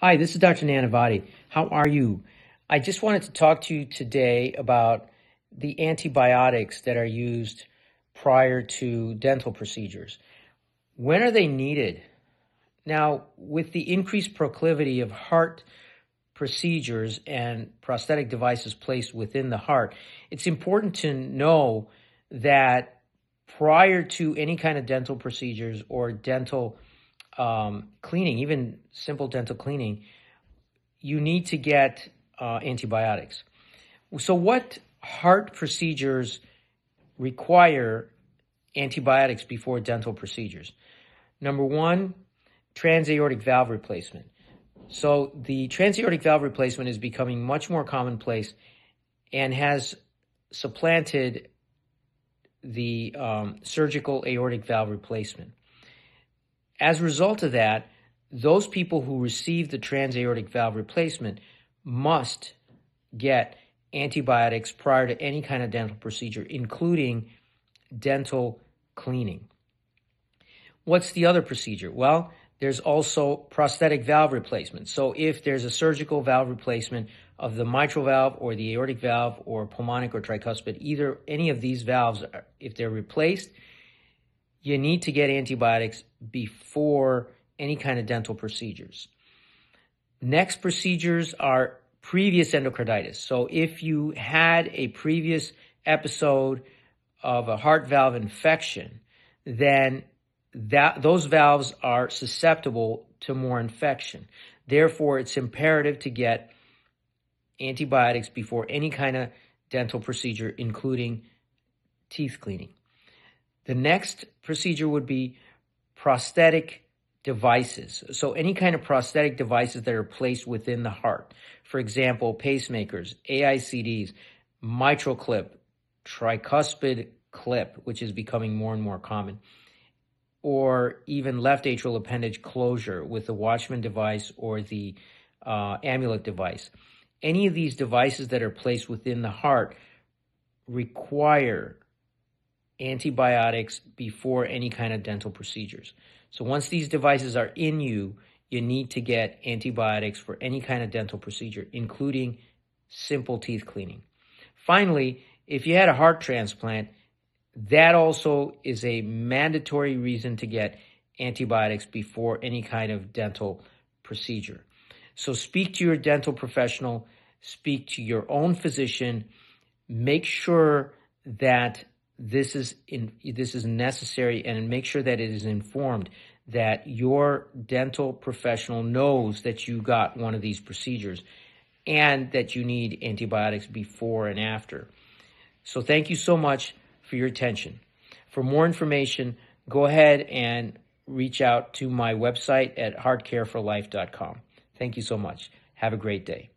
Hi, this is Dr. Nanavati. How are you? I just wanted to talk to you today about the antibiotics that are used prior to dental procedures. When are they needed? Now, with the increased proclivity of heart procedures and prosthetic devices placed within the heart, it's important to know that prior to any kind of dental procedures or dental cleaning, even simple dental cleaning, you need to get antibiotics. So what heart procedures require antibiotics before dental procedures? Number one, transaortic valve replacement. So the transaortic valve replacement is becoming much more commonplace and has supplanted the surgical aortic valve replacement. As a result of that, those people who receive the transaortic valve replacement must get antibiotics prior to any kind of dental procedure, including dental cleaning. What's the other procedure? Well, there's also prosthetic valve replacement. So if there's a surgical valve replacement of the mitral valve or the aortic valve or pulmonic or tricuspid, any of these valves, if they're replaced, you need to get antibiotics before any kind of dental procedures. Next procedures are previous endocarditis. So if you had a previous episode of a heart valve infection, then those valves are susceptible to more infection. Therefore, it's imperative to get antibiotics before any kind of dental procedure, including teeth cleaning. The next procedure would be prosthetic devices. So any kind of prosthetic devices that are placed within the heart. For example, pacemakers, AICDs, mitral clip, tricuspid clip, which is becoming more and more common, or even left atrial appendage closure with the Watchman device or the Amulet device. Any of these devices that are placed within the heart require antibiotics before any kind of dental procedures. So once these devices are in you, you need to get antibiotics for any kind of dental procedure, including simple teeth cleaning. Finally, if you had a heart transplant, that also is a mandatory reason to get antibiotics before any kind of dental procedure. So speak to your dental professional, speak to your own physician, make sure that this is necessary, and make sure that it is informed that your dental professional knows that you got one of these procedures and that you need antibiotics before and after. So thank you so much for your attention. For more information, go ahead and reach out to my website at heartcareforlife.com. Thank you so much. Have a great day.